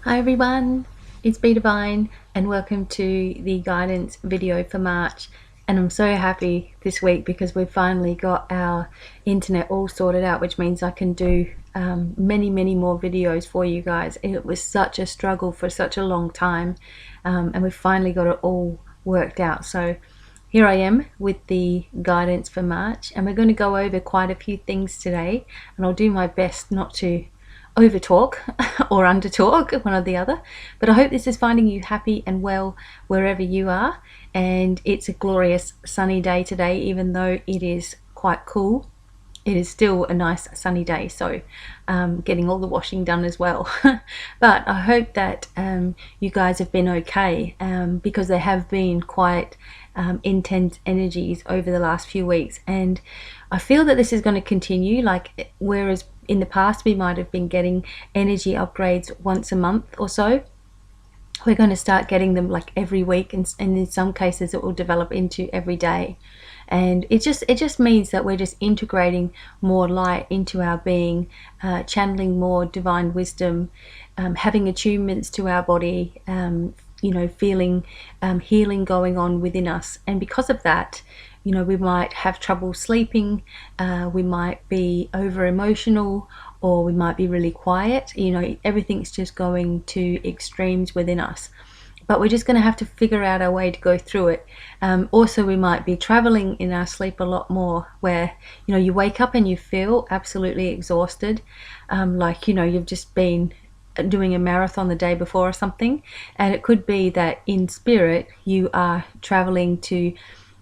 Hi everyone, it's BDevine and welcome to the guidance video for March. And I'm so happy this week because we've finally got our internet all sorted out, which means I can do many more videos for you guys. It was such a struggle for such a long time, and we've finally got it all worked out. So here I am with the guidance for March, and we're going to go over quite a few things today, and I'll do my best not to over talk or under talk, one or the other. But I hope this is finding you happy and well wherever you are. And it's a glorious sunny day today, even though it is quite cool. It is still a nice sunny day, so getting all the washing done as well. But I hope that you guys have been okay, because there have been quite intense energies over the last few weeks, and I feel that this is going to continue. Like, whereas in the past we might have been getting energy upgrades once a month or so, we're going to start getting them like every week, and in some cases it will develop into every day. And it just means that we're just integrating more light into our being, channeling more divine wisdom, having attunements to our body, feeling healing going on within us. And because of that, we might have trouble sleeping, we might be over emotional, or we might be really quiet. Everything's just going to extremes within us. But we're just going to have to figure out our way to go through it. Also, we might be traveling in our sleep a lot more, where you wake up and you feel absolutely exhausted, like you've just been doing a marathon the day before or something. And it could be that in spirit you are traveling to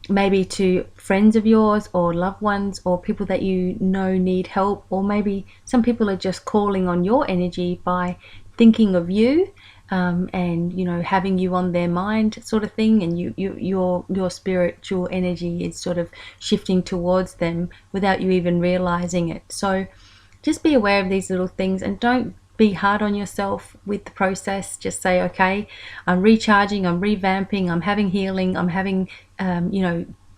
maybe to friends of yours or loved ones or people that need help, or maybe some people are just calling on your energy by thinking of you, and having you on their mind, sort of thing, and your spiritual energy is sort of shifting towards them without you even realizing it. So just be aware of these little things, and don't be hard on yourself with the process. Just say, okay, I'm recharging, I'm revamping, I'm having healing, I'm having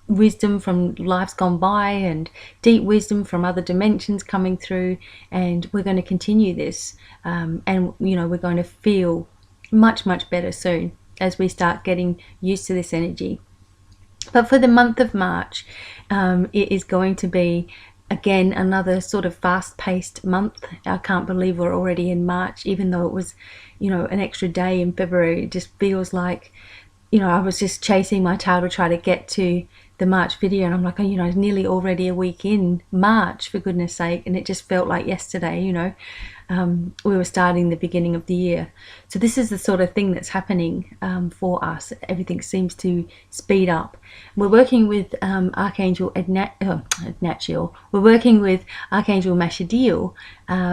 wisdom from lives gone by and deep wisdom from other dimensions coming through, and we're going to continue this, and we're going to feel much better soon as we start getting used to this energy. But for the month of March, it is going to be again another sort of fast-paced month. I can't believe we're already in March, even though it was an extra day in February. It just feels like I was just chasing my tail to try to get to the March video, and I'm like, nearly already a week in March, for goodness sake. And it just felt like yesterday. We were starting the beginning of the year. So this is the sort of thing that's happening for us. Everything seems to speed up. We're working with Archangel We're working with Archangel Mashadil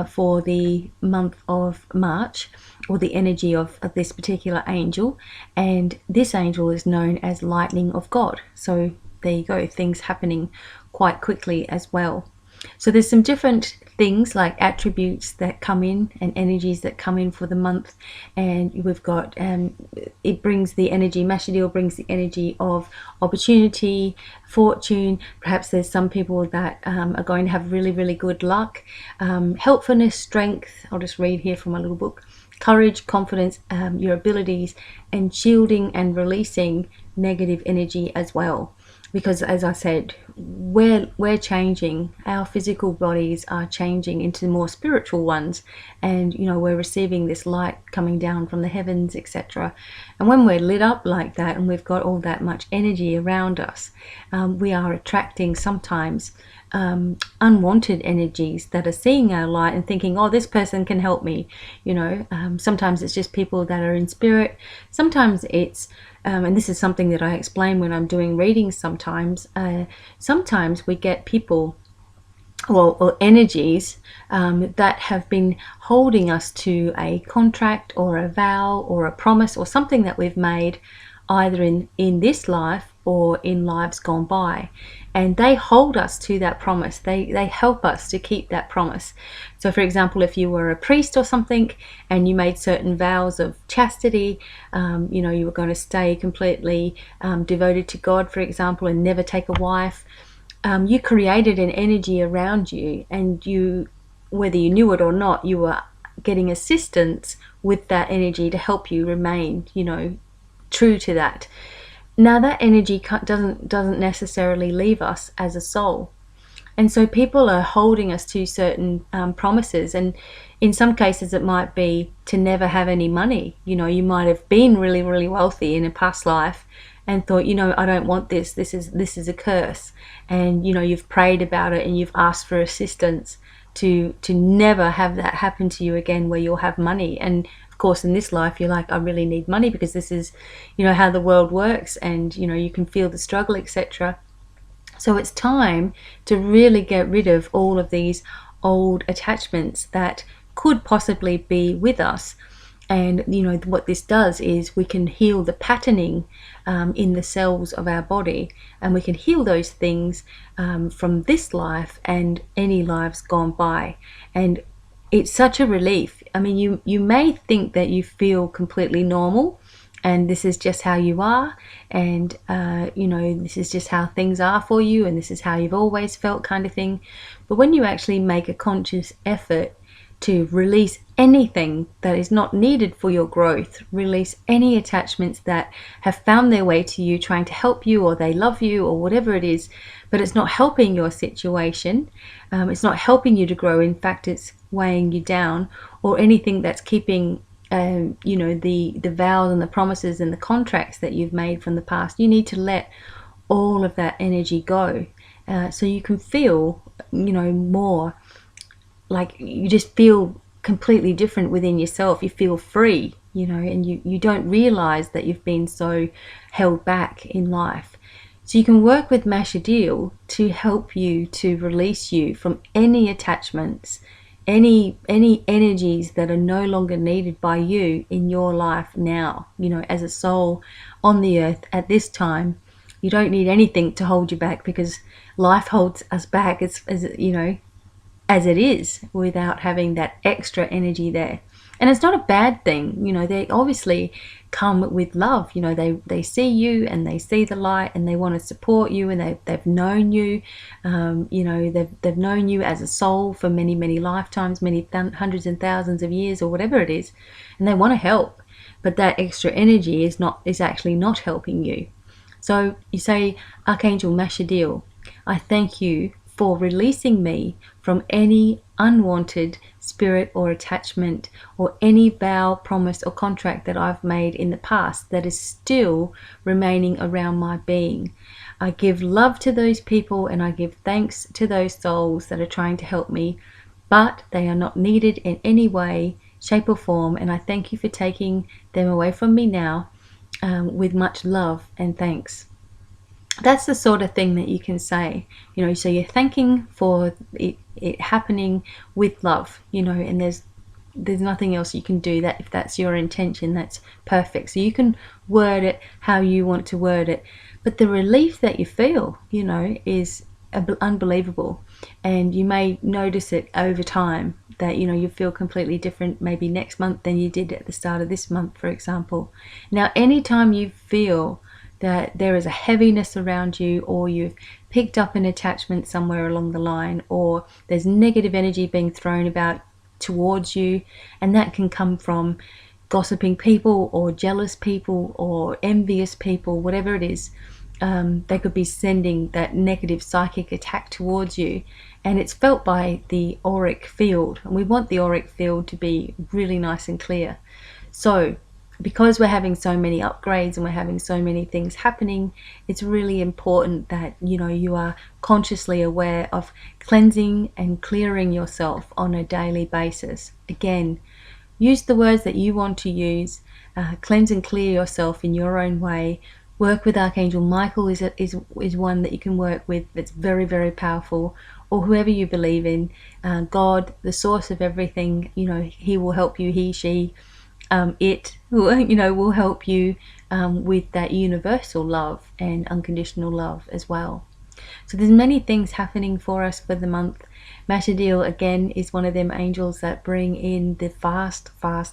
for the month of March, or the energy of this particular angel. And this angel is known as Lightning of God. So there you go, things happening quite quickly as well. So there's some different things like attributes that come in and energies that come in for the month. And we've got it brings the energy, Mashadil brings the energy of opportunity, fortune. Perhaps there's some people that are going to have really good luck, helpfulness, strength. I'll just read here from my little book. Courage, confidence, your abilities, and shielding and releasing negative energy as well. Because as I said, we're changing. Our physical bodies are changing into more spiritual ones, and we're receiving this light coming down from the heavens, etc. And when we're lit up like that, and we've got all that much energy around us, we are attracting sometimes unwanted energies that are seeing our light and thinking, oh, this person can help me. Sometimes it's just people that are in spirit. Sometimes it's and this is something that I explain when I'm doing readings. Sometimes we get people or energies that have been holding us to a contract or a vow or a promise or something that we've made, either in this life or in lives gone by, and they hold us to that promise. They help us to keep that promise. So for example, if you were a priest or something and you made certain vows of chastity, you were going to stay completely devoted to God, for example, and never take a wife, you created an energy around you, and whether you knew it or not, you were getting assistance with that energy to help you remain, you know, true to that. Now that energy doesn't necessarily leave us as a soul. And so people are holding us to certain promises, and in some cases it might be to never have any money. You know, you might have been really, really wealthy in a past life and thought, you know, I don't want this. This is a curse. And you know, you've prayed about it and you've asked for assistance to never have that happen to you again, where you'll have money. And of course, in this life, you're like, I really need money because this is, you know, how the world works, and you know, you can feel the struggle, etc. So it's time to really get rid of all of these old attachments that could possibly be with us. And you know, what this does is we can heal the patterning in the cells of our body, and we can heal those things from this life and any lives gone by. And it's such a relief. I mean, you may think that you feel completely normal, and this is just how you are, and you know, this is just how things are for you, and this is how you've always felt, kind of thing. But when you actually make a conscious effort to release anything that is not needed for your growth, release any attachments that have found their way to you trying to help you, or they love you, or whatever it is, but it's not helping your situation, it's not helping you to grow, in fact it's weighing you down, or anything that's keeping you know, the vows and the promises and the contracts that you've made from the past, you need to let all of that energy go, so you can feel, you know, more like you just feel completely different within yourself. You feel free, you know, and you don't realize that you've been so held back in life. So you can work with Mashadil to help you to release you from any attachments, any energies that are no longer needed by you in your life now. You know, as a soul on the earth at this time, you don't need anything to hold you back, because life holds us back as you know, as it is, without having that extra energy there. And it's not a bad thing, you know, they obviously come with love. You know, they see you and they see the light, and they want to support you, and they've known you, you know, they've known you as a soul for many, many lifetimes, many hundreds and thousands of years, or whatever it is, and they want to help. But that extra energy is actually not helping you. So you say, Archangel Mashadil, I thank you for releasing me from any unwanted spirit or attachment, or any vow, promise, or contract that I've made in the past that is still remaining around my being. I give love to those people, and I give thanks to those souls that are trying to help me, but they are not needed in any way, shape, or form, and I thank you for taking them away from me now, with much love and thanks. That's the sort of thing that you can say, you know, so you're thanking for it happening with love, you know, and there's nothing else you can do. That if that's your intention, that's perfect. So you can word it how you want to word it, but the relief that you feel, you know, is unbelievable. And you may notice it over time, that, you know, you feel completely different maybe next month than you did at the start of this month, for example. Now, anytime you feel that there is a heaviness around you, or you've picked up an attachment somewhere along the line, or there's negative energy being thrown about towards you, and that can come from gossiping people, or jealous people, or envious people, whatever it is, they could be sending that negative psychic attack towards you, and it's felt by the auric field, and we want the auric field to be really nice and clear. So because we're having so many upgrades and we're having so many things happening, it's really important that, you know, you are consciously aware of cleansing and clearing yourself on a daily basis. Again, use the words that you want to use, cleanse and clear yourself in your own way. Work with Archangel Michael is one that you can work with, that's very, very powerful, or whoever you believe in, God, the source of everything, you know, he will help you, he, she, it, you know, will help you with that universal love and unconditional love as well. So there's many things happening for us for the month. Mashadil, again, is one of them angels that bring in the fast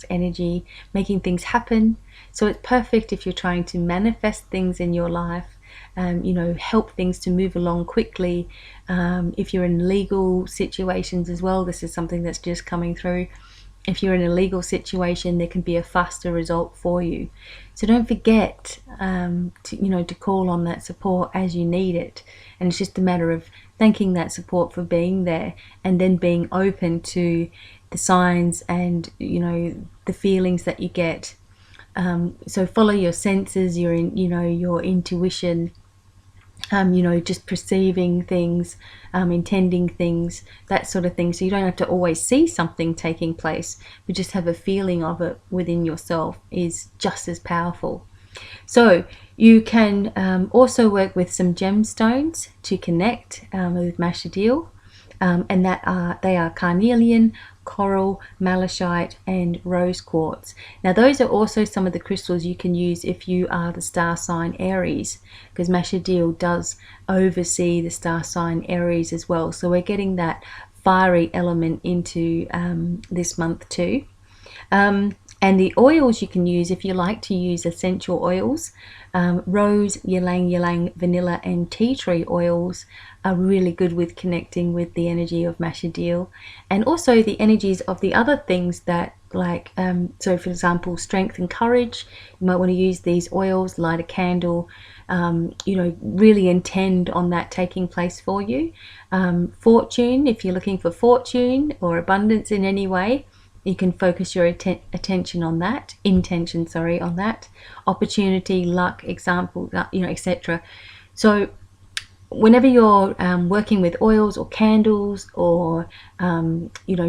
energy, making things happen. So it's perfect if you're trying to manifest things in your life, you know, help things to move along quickly. If you're in legal situations as well, this is something that's just coming through. if you're in a legal situation, there can be a faster result for you. So don't forget to call on that support as you need it. And it's just a matter of thanking that support for being there, and then being open to the signs and the feelings that you get. So follow your senses, your intuition, just perceiving things, intending things, that sort of thing. So you don't have to always see something taking place, but just have a feeling of it within yourself is just as powerful. So you can also work with some gemstones to connect with Mashadil, and they are carnelian, coral, malachite, and rose quartz. Now those are also some of the crystals you can use if you are the star sign Aries, because Mashadil does oversee the star sign Aries as well. So we're getting that fiery element into this month too. And the oils you can use, if you like to use essential oils, rose, ylang ylang, vanilla, and tea tree oils are really good with connecting with the energy of Mashadil, and also the energies of the other things that, like, so for example, strength and courage. You might want to use these oils, light a candle, really intend on that taking place for you. Fortune, if you're looking for fortune or abundance in any way, you can focus your intention on that. Opportunity, luck, example, etc. So whenever you're working with oils or candles, or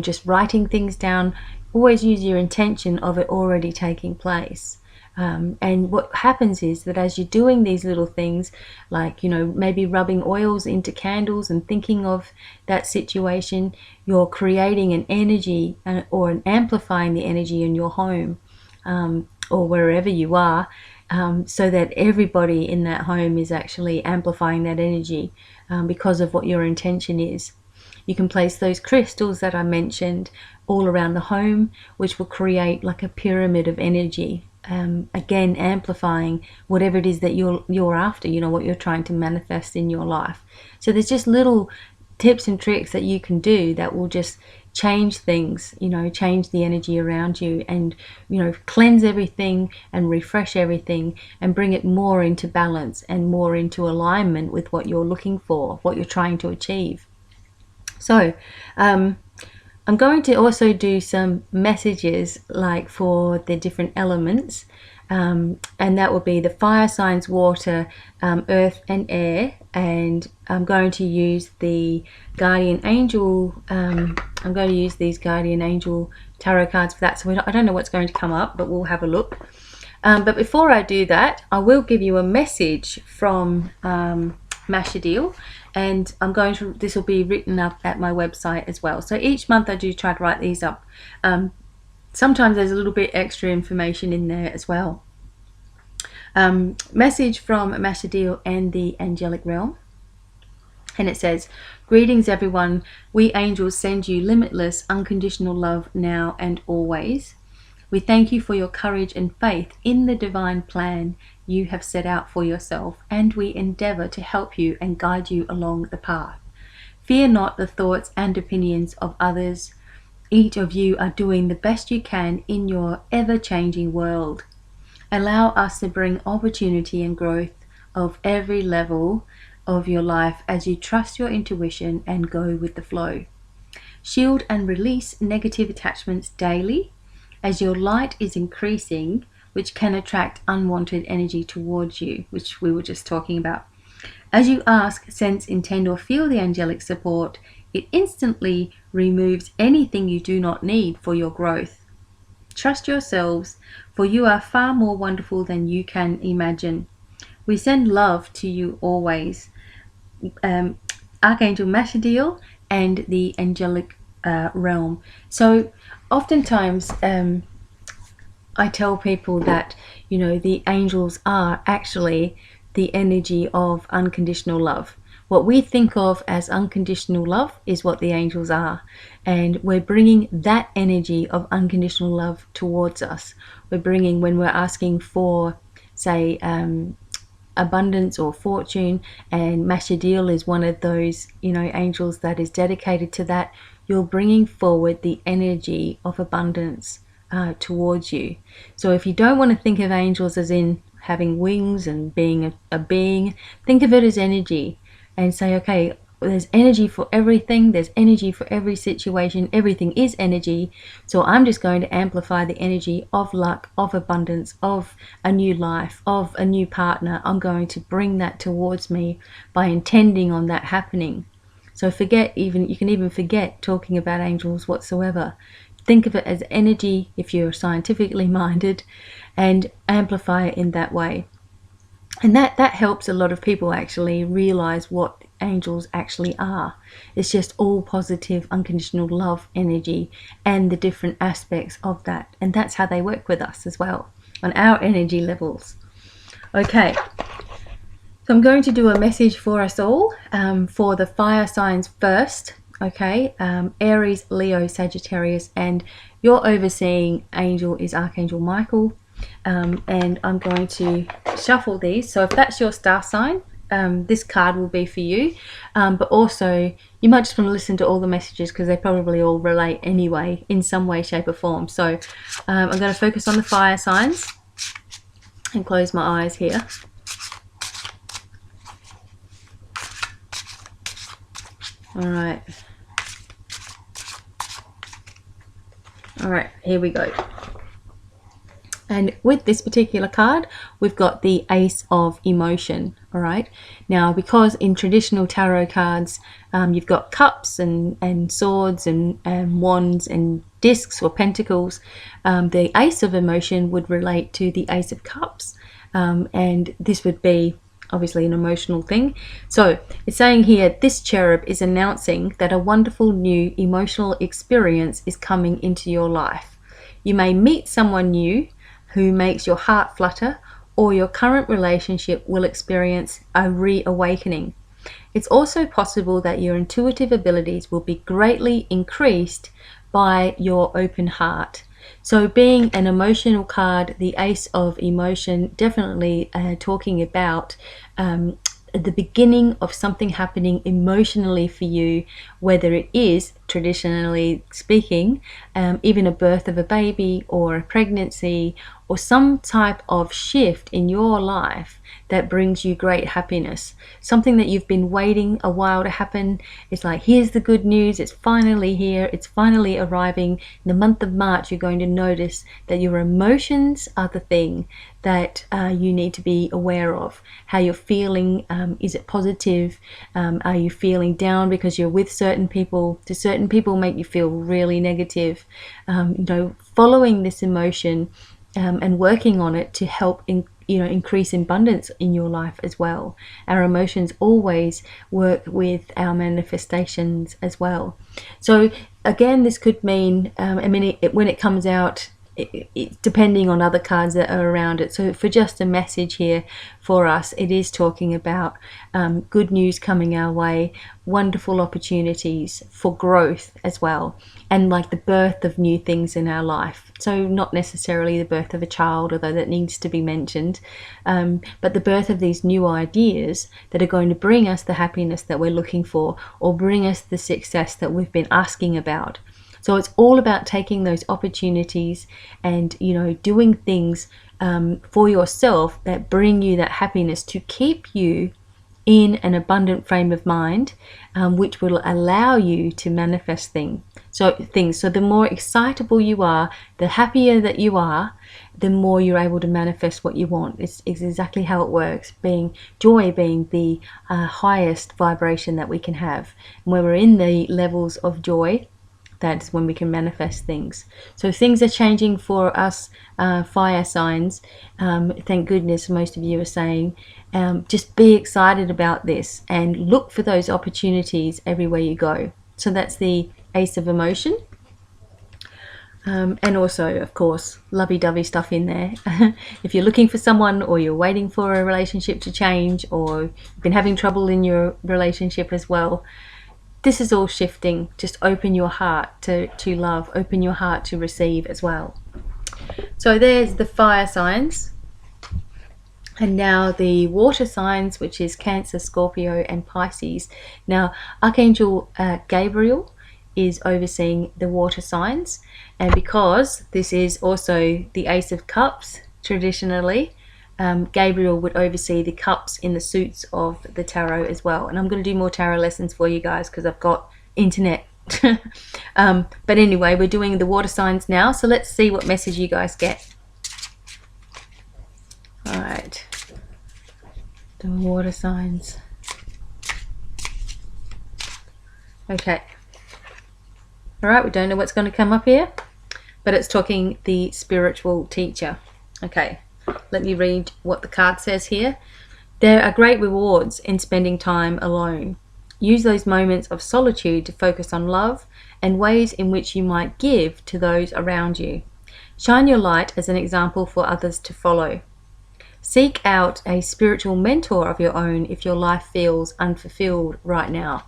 just writing things down, always use your intention of it already taking place. And what happens is that as you're doing these little things, like maybe rubbing oils into candles and thinking of that situation, you're creating an energy or amplifying the energy in your home, or wherever you are, so that everybody in that home is actually amplifying that energy because of what your intention is. You can place those crystals that I mentioned all around the home, which will create like a pyramid of energy, again amplifying whatever it is that you're after, what you're trying to manifest in your life. So there's just little tips and tricks that you can do that will just change things, change the energy around you, and cleanse everything and refresh everything and bring it more into balance and more into alignment with what you're looking for, what you're trying to achieve. So I'm going to also do some messages like for the different elements, and that will be the fire signs, water, earth and air. And I'm going to use the guardian angel, I'm going to use these guardian angel tarot cards for that. So I don't know what's going to come up, but we'll have a look. But before I do that, I will give you a message from Mashadil, and this will be written up at my website as well. So each month I do try to write these up. Sometimes there's a little bit extra information in there as well. Message from Mashadil and the angelic realm, and it says, "Greetings everyone, we angels send you limitless unconditional love now and always. We thank you for your courage and faith in the divine plan you have set out for yourself, and we endeavor to help you and guide you along the path. Fear not the thoughts and opinions of others. Each of you are doing the best you can in your ever-changing world. Allow us to bring opportunity and growth of every level of your life as you trust your intuition and go with the flow. Shield and release negative attachments daily as your light is increasing, which can attract unwanted energy towards you," which we were just talking about. "As you ask, sense, intend, or feel the angelic support, it instantly removes anything you do not need for your growth. Trust yourselves, for you are far more wonderful than you can imagine. We send love to you always. Archangel Mashadil and the angelic realm." So oftentimes I tell people that the angels are actually the energy of unconditional love. What we think of as unconditional love is what the angels are, and we're bringing that energy of unconditional love towards us. We're bringing, when we're asking for, say, abundance or fortune, and Mashadil is one of those angels that is dedicated to that, you're bringing forward the energy of abundance towards you. So if you don't want to think of angels as in having wings and being a being, think of it as energy, and say, okay, there's energy for everything, there's energy for every situation, everything is energy. So I'm just going to amplify the energy of luck, of abundance, of a new life, of a new partner. I'm going to bring that towards me by intending on that happening. So you can even forget talking about angels whatsoever. Think of it as energy if you're scientifically minded, and amplify it in that way. And that helps a lot of people actually realize what angels actually are. It's just all positive, unconditional love energy and the different aspects of that. And that's how they work with us as well, on our energy levels. Okay, so I'm going to do a message for us all, for the fire signs first. Okay, Aries, Leo, Sagittarius, and your overseeing angel is Archangel Michael. And I'm going to shuffle these. So if that's your star sign, this card will be for you. But also, you might just want to listen to all the messages because they probably all relate anyway in some way, shape, or form. So I'm going to focus on the fire signs and close my eyes here. All right. All right, here we go. And with this particular card, we've got the Ace of Emotion. All right. Now, because in traditional tarot cards, you've got cups and swords and wands and discs or pentacles, the Ace of Emotion would relate to the Ace of Cups. And this would be obviously an emotional thing. So it's saying here, this cherub is announcing that a wonderful new emotional experience is coming into your life. You may meet someone new who makes your heart flutter, or your current relationship will experience a reawakening. It's also possible that your intuitive abilities will be greatly increased by your open heart. So being an emotional card, the Ace of Emotion, definitely talking about the beginning of something happening emotionally for you, whether it is, traditionally speaking, even a birth of a baby or a pregnancy or some type of shift in your life that brings you great happiness. Something that you've been waiting a while to happen. It's like, here's the good news, it's finally here, it's finally arriving. In the month of March, you're going to notice that your emotions are the thing that you need to be aware of. How you're feeling, is it positive? Are you feeling down because you're with certain people? Do certain people make you feel really negative? Following this emotion and working on it to help increase abundance in your life as well. Our emotions always work with our manifestations as well. So again, this could mean, when it comes out, depending on other cards that are around it. So for just a message here for us, it is talking about good news coming our way, wonderful opportunities for growth as well, and like the birth of new things in our life. So not necessarily the birth of a child, although that needs to be mentioned, but the birth of these new ideas that are going to bring us the happiness that we're looking for, or bring us the success that we've been asking about. So it's all about taking those opportunities and, doing things for yourself that bring you that happiness to keep you in an abundant frame of mind, which will allow you to manifest things. So the more excitable you are, the happier that you are, the more you're able to manifest what you want. It's exactly how it works. Joy being the highest vibration that we can have. And when we're in the levels of joy, that's when we can manifest things. So things are changing for us, fire signs. Thank goodness most of you are saying, just be excited about this and look for those opportunities everywhere you go. So that's the Ace of Emotion. And also, of course, lovey-dovey stuff in there. If you're looking for someone, or you're waiting for a relationship to change, or you've been having trouble in your relationship as well, this is all shifting. Just open your heart to love, open your heart to receive as well. So there's the fire signs. And now the water signs, which is Cancer, Scorpio, and Pisces. Now, Archangel Gabriel is overseeing the water signs, and because this is also the Ace of Cups traditionally, Gabriel would oversee the cups in the suits of the tarot as well. And I'm going to do more tarot lessons for you guys because I've got internet. But anyway, we're doing the water signs now, so let's see what message you guys get. All right, the water signs. Okay. All right, we don't know what's going to come up here, but it's talking the spiritual teacher. Okay, let me read what the card says here. There are great rewards in spending time alone. Use those moments of solitude to focus on love and ways in which you might give to those around you. Shine your light as an example for others to follow. Seek out a spiritual mentor of your own if your life feels unfulfilled right now.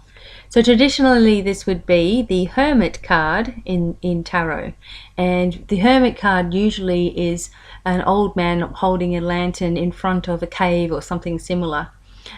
So traditionally this would be the Hermit card in tarot, and the Hermit card usually is an old man holding a lantern in front of a cave or something similar.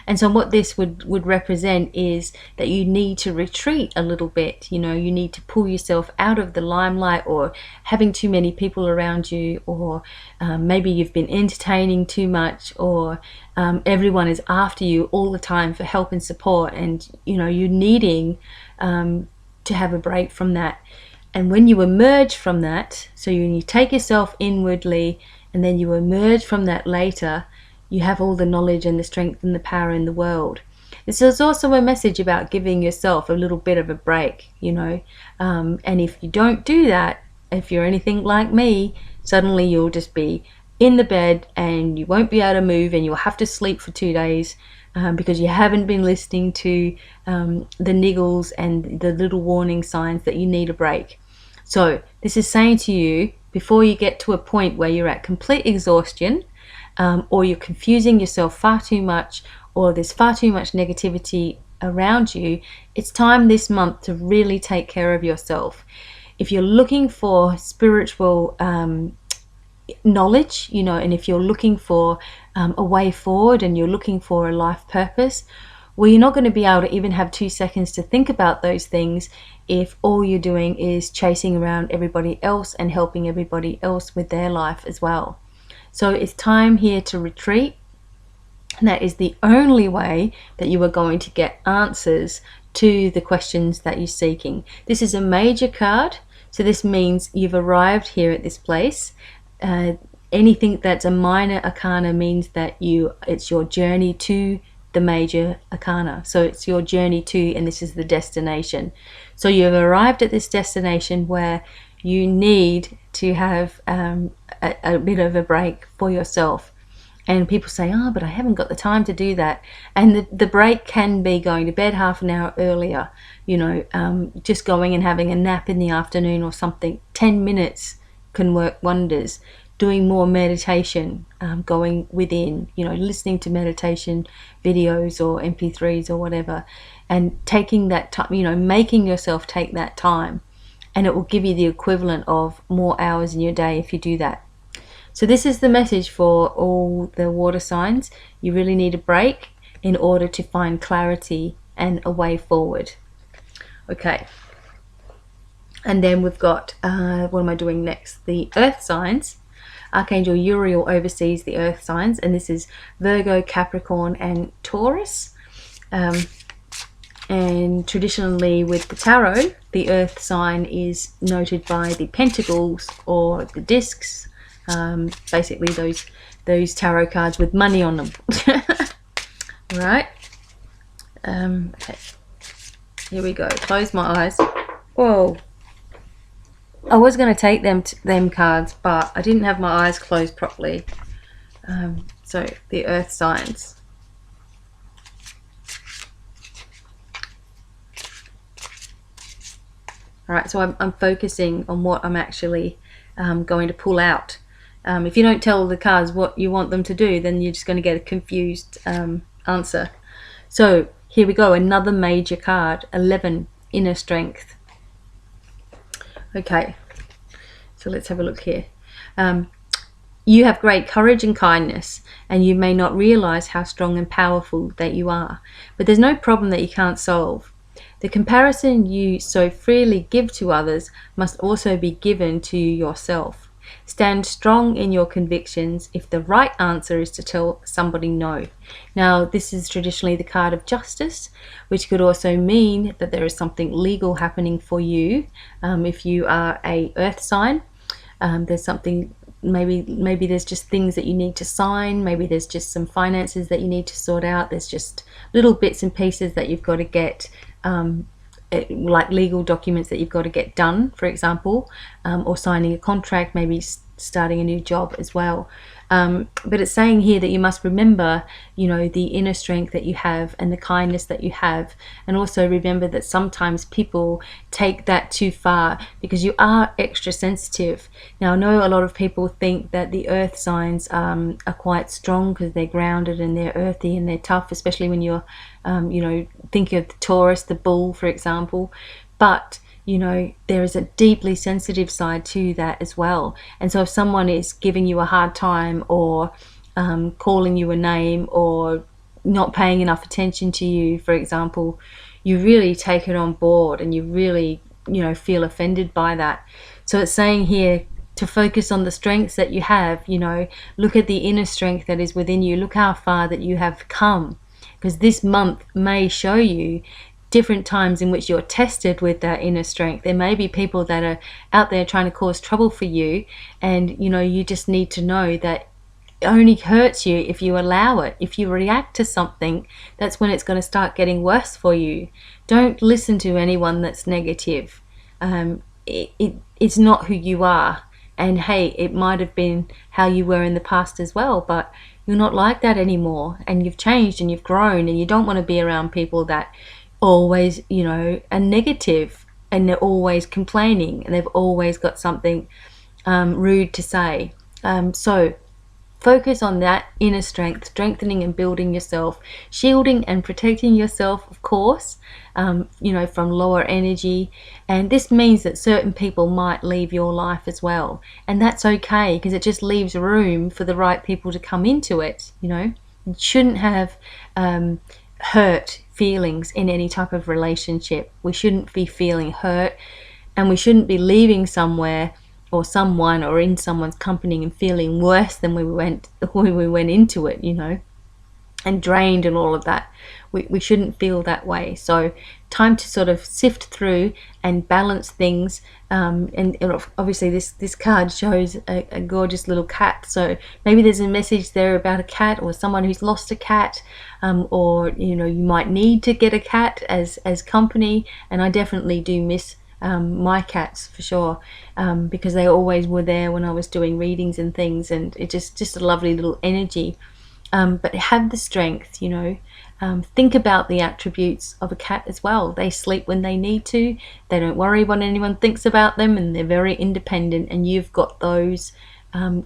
And so what this would represent is that you need to retreat a little bit. You know, you need to pull yourself out of the limelight, or having too many people around you, or maybe you've been entertaining too much, or everyone is after you all the time for help and support, and you know, you're needing to have a break from that. And when you emerge from that, so you take yourself inwardly and then you emerge from that later, you have all the knowledge and the strength and the power in the world. This is also a message about giving yourself a little bit of a break, you know. And if you don't do that, if you're anything like me, suddenly you'll just be in the bed and you won't be able to move, and you'll have to sleep for 2 days because you haven't been listening to the niggles and the little warning signs that you need a break. So this is saying to you, before you get to a point where you're at complete exhaustion, or you're confusing yourself far too much, or there's far too much negativity around you, it's time this month to really take care of yourself. If you're looking for spiritual knowledge, you know, and if you're looking for a way forward and you're looking for a life purpose, well, you're not going to be able to even have 2 seconds to think about those things if all you're doing is chasing around everybody else and helping everybody else with their life as well. So it's time here to retreat, and that is the only way that you are going to get answers to the questions that you're seeking. This is a major card, so this means you've arrived here at this place. Anything that's a minor arcana means that it's your journey to the major arcana. So it's your journey to, and this is the destination. So you've arrived at this destination where you need to have a bit of a break for yourself. And people say, oh, but I haven't got the time to do that. And the break can be going to bed half an hour earlier, you know, just going and having a nap in the afternoon or something. 10 minutes can work wonders. Doing more meditation, going within, you know, listening to meditation videos or MP3s or whatever, and taking that time, you know, making yourself take that time. And it will give you the equivalent of more hours in your day if you do that. So this is the message for all the water signs. You really need a break in order to find clarity and a way forward. Okay. And then we've got, what am I doing next? The earth signs. Archangel Uriel oversees the earth signs, and this is Virgo, Capricorn, and Taurus. And traditionally with the tarot, the earth sign is noted by the pentacles or the discs, basically those tarot cards with money on them. All right. Okay. Here we go. Close my eyes. Whoa. I was going to take them cards, but I didn't have my eyes closed properly. So the earth signs. All right, so I'm focusing on what I'm actually going to pull out. If you don't tell the cards what you want them to do, then you're just going to get a confused answer. So here we go, another major card, 11, inner strength. Okay, so let's have a look here. You have great courage and kindness, and you may not realize how strong and powerful that you are. But there's no problem that you can't solve. The comparison you so freely give to others must also be given to yourself. Stand strong in your convictions if the right answer is to tell somebody no. Now, this is traditionally the card of justice, which could also mean that there is something legal happening for you. If you are a earth sign, there's something, maybe there's just things that you need to sign, maybe there's just some finances that you need to sort out, there's just little bits and pieces that you've got to get, like legal documents that you've got to get done, for example, or signing a contract, maybe starting a new job as well. But it's saying here that you must remember, the inner strength that you have and the kindness that you have, and also remember that sometimes people take that too far because you are extra sensitive. Now, I know a lot of people think that the earth signs are quite strong because they're grounded and they're earthy and they're tough, especially when you're, think of the Taurus, the bull, for example. But there is a deeply sensitive side to that as well. And so if someone is giving you a hard time, or calling you a name, or not paying enough attention to you, for example, you really take it on board and you really, feel offended by that. So it's saying here to focus on the strengths that you have, look at the inner strength that is within you. Look how far that you have come, because this month may show you different times in which you're tested with that inner strength. There may be people that are out there trying to cause trouble for you, and you just need to know that it only hurts you if you allow it. If you react to something, that's when it's going to start getting worse for you. Don't listen to anyone that's negative. It's not who you are. And hey, it might have been how you were in the past as well, but you're not like that anymore, and you've changed and you've grown, and you don't want to be around people that always, are negative, and they're always complaining, and they've always got something rude to say. So focus on that inner strength, strengthening and building yourself, shielding and protecting yourself, of course, from lower energy. And this means that certain people might leave your life as well, and that's okay, because it just leaves room for the right people to come into it. You shouldn't have hurt feelings in any type of relationship. We shouldn't be feeling hurt, and we shouldn't be leaving somewhere or someone or in someone's company and feeling worse than when we went into it, and drained and all of that. We shouldn't feel that way. So time to sort of sift through and balance things. And obviously this card shows a gorgeous little cat. So maybe there's a message there about a cat, or someone who's lost a cat, or you might need to get a cat as company. And I definitely do miss my cats for sure, because they always were there when I was doing readings and things, and it just a lovely little energy. But have the strength, think about the attributes of a cat as well. They sleep when they need to, they don't worry what anyone thinks about them, and they're very independent, and you've got those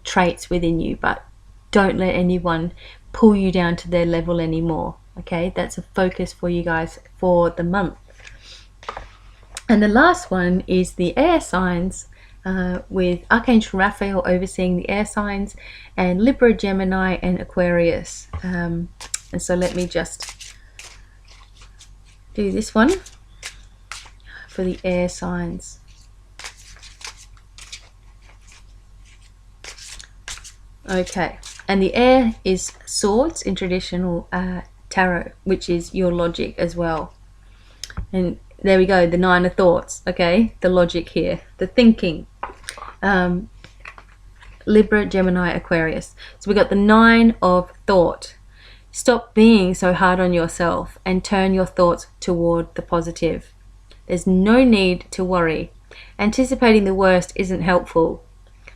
traits within you. But don't let anyone pull you down to their level anymore. Okay, that's a focus for you guys for the month. And the last one is the air signs, with Archangel Raphael overseeing the air signs, and Libra, Gemini, and Aquarius. And so let me just do this one for the air signs. Okay, and the air is swords in traditional tarot, which is your logic as well. And there we go, the 9 of thoughts. Okay, the logic here, the thinking. Libra, Gemini, Aquarius. So we got the 9 of thought. Stop being so hard on yourself and turn your thoughts toward the positive. There's no need to worry. Anticipating the worst isn't helpful.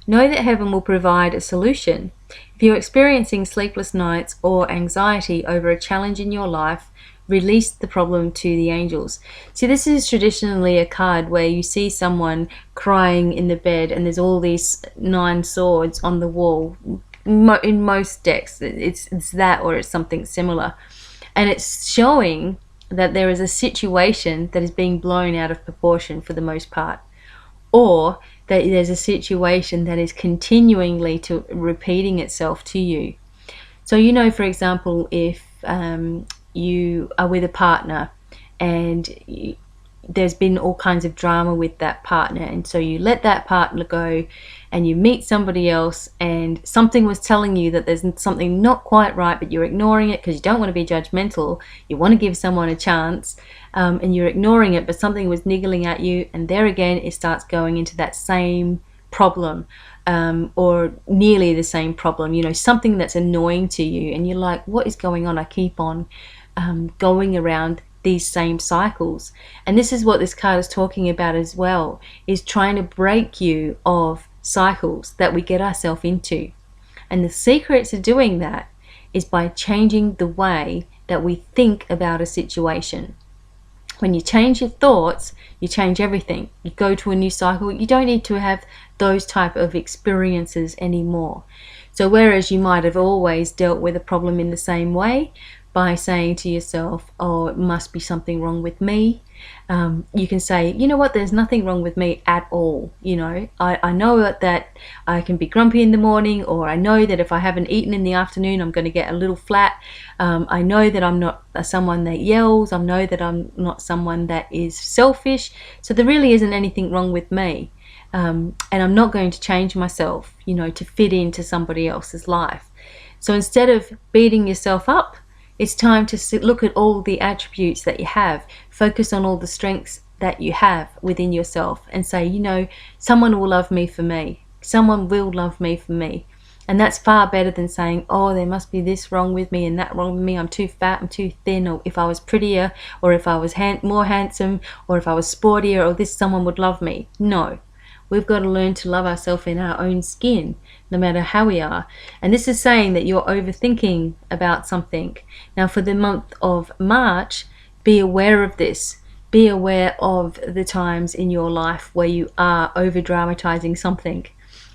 Know that heaven will provide a solution. If you're experiencing sleepless nights or anxiety over a challenge in your life, release the problem to the angels. See, this is traditionally a card where you see someone crying in the bed, and there's all these 9 swords on the wall. In most decks, it's that, or it's something similar. And it's showing that there is a situation that is being blown out of proportion for the most part, or that there's a situation that is continually repeating itself to you. So, for example, if you are with a partner, and there's been all kinds of drama with that partner, and so you let that partner go and you meet somebody else, and something was telling you that there's something not quite right, but you're ignoring it because you don't want to be judgmental. You want to give someone a chance, and you're ignoring it, but something was niggling at you, and there again it starts going into that same problem, or nearly the same problem, something that's annoying to you, and you're like, what is going on? I keep on going around these same cycles. And this is what this card is talking about as well, is trying to break you of cycles that we get ourselves into. And the secret to doing that is by changing the way that we think about a situation. When you change your thoughts, you change everything. You go to a new cycle, you don't need to have those type of experiences anymore. So whereas you might have always dealt with a problem in the same way, by saying to yourself, oh, it must be something wrong with me, you can say, you know what, there's nothing wrong with me at all. I know that I can be grumpy in the morning, or I know that if I haven't eaten in the afternoon, I'm going to get a little flat. I know that I'm not someone that yells. I know that I'm not someone that is selfish. So there really isn't anything wrong with me. And I'm not going to change myself, to fit into somebody else's life. So instead of beating yourself up, it's time to look at all the attributes that you have, focus on all the strengths that you have within yourself, and say, someone will love me for me. Someone will love me for me. And that's far better than saying, oh, there must be this wrong with me and that wrong with me. I'm too fat, I'm too thin, or if I was prettier, or if I was more handsome, or if I was sportier, or this, someone would love me. No. We've got to learn to love ourselves in our own skin, no matter how we are. And this is saying that you're overthinking about something. Now, for the month of March, be aware of this. Be aware of the times in your life where you are over-dramatizing something.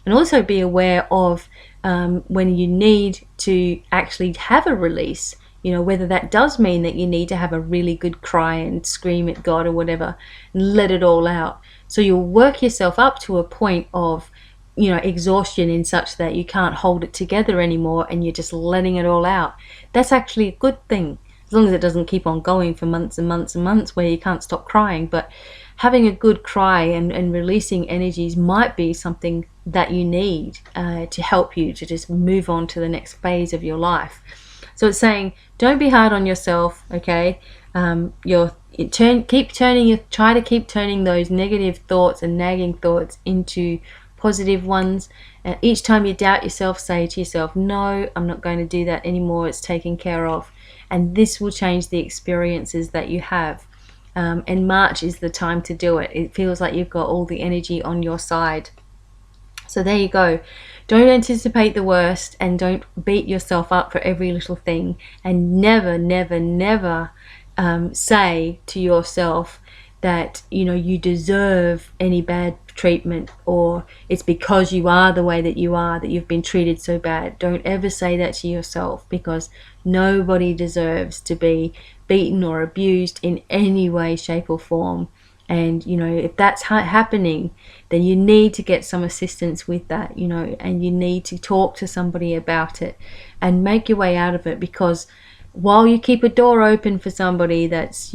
And also be aware of when you need to actually have a release, whether that does mean that you need to have a really good cry and scream at God or whatever, and let it all out. So you'll work yourself up to a point of, exhaustion in such that you can't hold it together anymore and you're just letting it all out. That's actually a good thing, as long as it doesn't keep on going for months and months and months where you can't stop crying. But having a good cry and releasing energies might be something that you need to help you to just move on to the next phase of your life. So it's saying, don't be hard on yourself, okay? Try to keep turning those negative thoughts and nagging thoughts into positive ones. And each time you doubt yourself, say to yourself, no, I'm not going to do that anymore. It's taken care of. And this will change the experiences that you have. And March is the time to do it. It feels like you've got all the energy on your side. So there you go. Don't anticipate the worst, and don't beat yourself up for every little thing. And never, never, never say to yourself that you deserve any bad treatment, or it's because you are the way that you are that you've been treated so bad. Don't ever say that to yourself, because nobody deserves to be beaten or abused in any way, shape or form. And if that's happening, then you need to get some assistance with that, and you need to talk to somebody about it and make your way out of it. Because while you keep a door open for somebody that's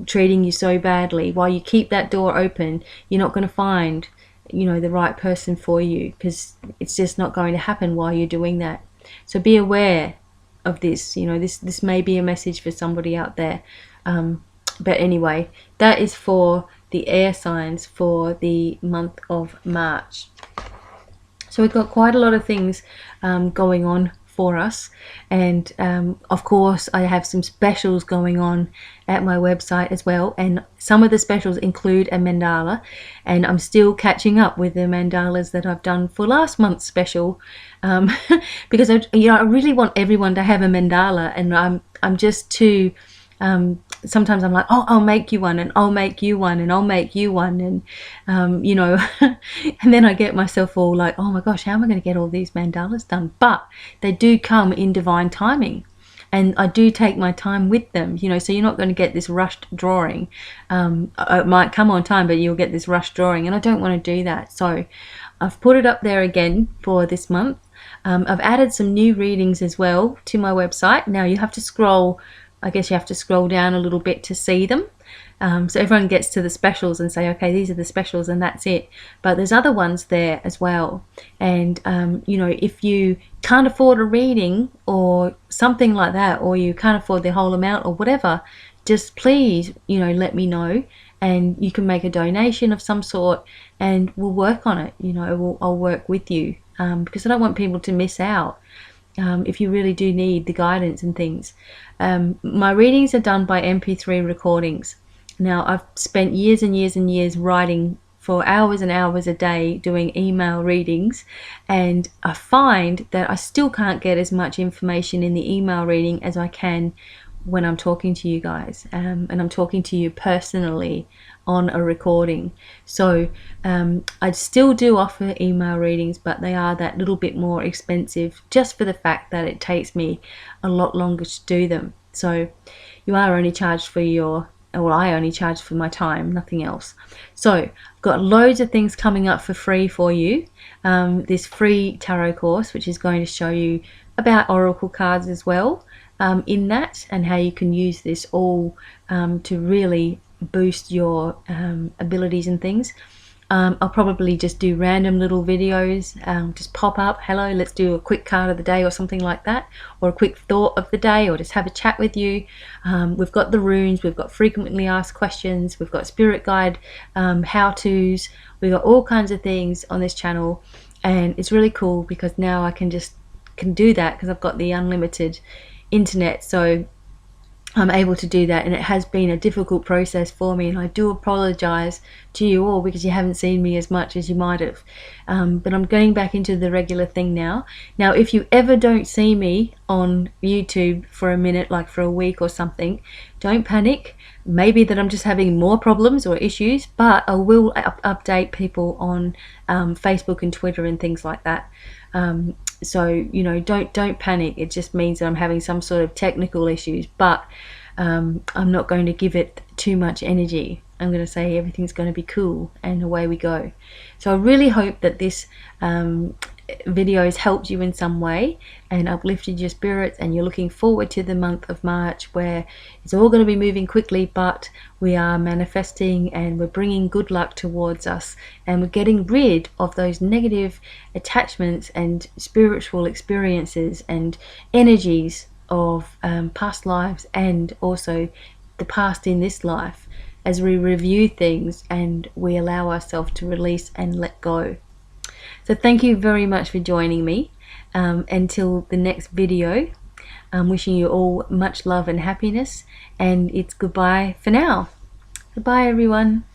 treating you so badly, while you keep that door open, you're not going to find the right person for you, because it's just not going to happen while you're doing that. So be aware of this. This may be a message for somebody out there. But anyway, that is for the air signs for the month of March. So we've got quite a lot of things going on for us, and of course I have some specials going on at my website as well, and some of the specials include a mandala, and I'm still catching up with the mandalas that I've done for last month's special, because I really want everyone to have a mandala, and I'm just too sometimes I'm like, oh, I'll make you one, and I'll make you one, and I'll make you one, and and then I get myself all like, oh my gosh, how am I going to get all these mandalas done? But they do come in divine timing, and I do take my time with them, so you're not going to get this rushed drawing. It might come on time, but you'll get this rushed drawing, and I don't want to do that. So I've put it up there again for this month. I've added some new readings as well to my website. Now you have to scroll down a little bit to see them. So everyone gets to the specials and say, okay, these are the specials and that's it. But there's other ones there as well. And, you know, if you can't afford a reading or something like that, or you can't afford the whole amount or whatever, just please, you know, let me know, and you can make a donation of some sort and we'll work on it. You know, I'll work with you, because I don't want people to miss out. If you really do need the guidance and things. My readings are done by MP3 recordings. Now, I've spent years and years and years writing for hours and hours a day doing email readings, and I find that I still can't get as much information in the email reading as I can when I'm talking to you guys, and I'm talking to you personally on a recording. So I still do offer email readings, but they are that little bit more expensive, just for the fact that it takes me a lot longer to do them. So you are only charged for your, well, I only charge for my time, nothing else. So I've got loads of things coming up for free for you. This free tarot course, which is going to show you about oracle cards as well, in that, and how you can use this all to really boost your abilities and things. I'll probably just do random little videos, just pop up, hello, let's do a quick card of the day or something like that, or a quick thought of the day, or just have a chat with you. We've got the runes, we've got frequently asked questions, we've got spirit guide how-tos, we've got all kinds of things on this channel, and it's really cool because now I can do that because I've got the unlimited internet. So I'm able to do that, and it has been a difficult process for me, and I do apologize to you all because you haven't seen me as much as you might have, but I'm going back into the regular thing now. If you ever don't see me on YouTube for a minute, like for a week or something, don't panic. Maybe that I'm just having more problems or issues, but I will update people on Facebook and Twitter and things like that. So, you know, don't panic. It just means that I'm having some sort of technical issues, but I'm not going to give it too much energy. I'm going to say everything's going to be cool, and away we go. So I really hope that this video has helped you in some way and uplifted your spirits, and you're looking forward to the month of March, where it's all going to be moving quickly, but we are manifesting and we're bringing good luck towards us, and we're getting rid of those negative attachments and spiritual experiences and energies of past lives, and also the past in this life, as we review things and we allow ourselves to release and let go. So thank you very much for joining me. Until the next video, I'm wishing you all much love and happiness, and it's goodbye for now. Goodbye, everyone.